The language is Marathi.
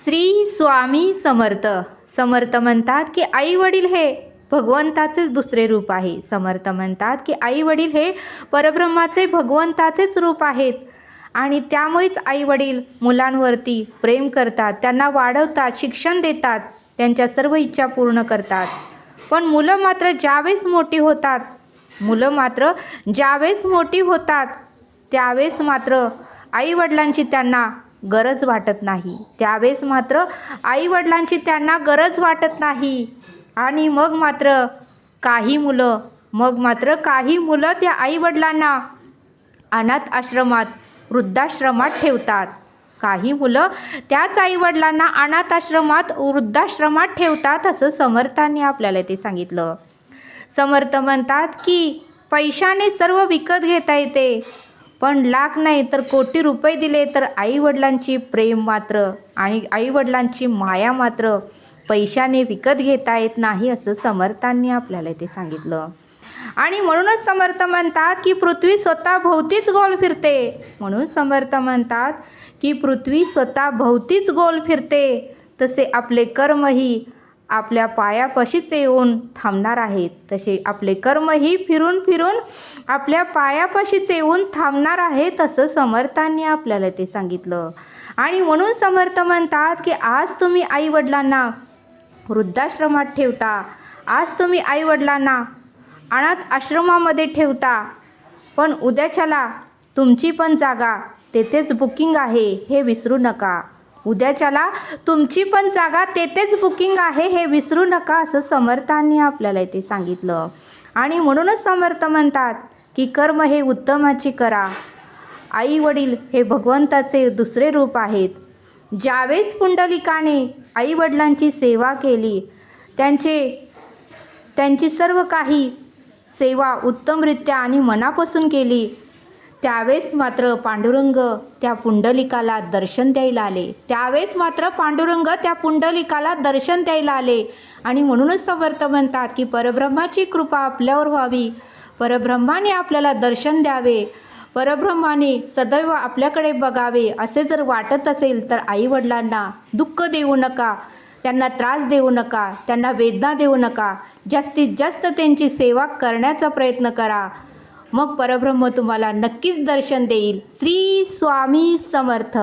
श्री स्वामी समर्थ. समर्थ म्हणतात की आई वडील हे भगवंताचेच दुसरे रूप आहे. समर्थ म्हणतात की आई वडील हे परब्रह्माचे भगवंताचेच रूप आहेत आणि त्यामुळेच आई वडील मुलांवरती प्रेम करतात, त्यांना वाढवतात, शिक्षण देतात, त्यांच्या सर्व इच्छा पूर्ण करतात. पण मुलं मात्र ज्यावेळेस मोठी होतात त्यावेळेस मात्र आईवडिलांची त्यांना गरज वाटत नाही. आणि मग मात्र काही मुलं त्या आईवडिलांना अनाथ आश्रमात, वृद्धाश्रमात ठेवतात. काही मुलं त्याच आईवडिलांना अनाथ आश्रमात, वृद्धाश्रमात ठेवतात असं समर्थांनी आपल्याला ते सांगितलं. समर्थ म्हणतात की पैशाने सर्व विकत घेता येते, पण लाख नाही तर कोटी रुपये दिले तर आईवडिलांची प्रेम मात्र आणि आईवडिलांची माया मात्र पैशाने विकत घेता येत नाही असं समर्थांनी आपल्याला ते सांगितलं. आणि म्हणूनच समर्थ म्हणतात की पृथ्वी स्वतः भोवतीच गोल फिरते. तसे आपले कर्मही आपल्या पायापाशीच येऊन थांबणार आहेत असं समर्थांनी आपल्याला ते सांगितलं. आणि म्हणून समर्थ म्हणतात की आज तुम्ही आईवडिलांना वृद्धाश्रमात ठेवता, आज तुम्ही आईवडिलांना अनाथ आश्रमामध्ये ठेवता, पण उद्याच्याला तुमची पण जागा तेथेच बुकिंग आहे हे विसरू नका असं समर्थांनी आपल्याला ते सांगितलं. आणि म्हणूनच समर्थ म्हणतात की कर्म हे उत्तमाची करा. आई वडील हे भगवंताचे दुसरे रूप आहेत. ज्यावेळेस पुंडलिकाने आईवडिलांची सेवा केली, त्यांची सर्व काही सेवा उत्तमरित्या आणि मनापासून केली, त्यावेळेस मात्र पांडुरंग त्या पुंडलिकाला दर्शन द्यायला आले. आणि म्हणूनच समर्थ म्हणतात की परब्रह्माची कृपा आपल्यावर व्हावी, परब्रह्माने आपल्याला दर्शन द्यावे, परब्रह्माने सदैव आपल्याकडे बघावे असे जर वाटत असेल तर आईवडिलांना दुःख देऊ नका, त्यांना त्रास देऊ नका, त्यांना वेदना देऊ नका. जास्तीत जास्त त्यांची सेवा करण्याचा प्रयत्न करा. मग परब्रह्म तुम्हाला नक्कीच दर्शन देईल. श्री स्वामी समर्थ.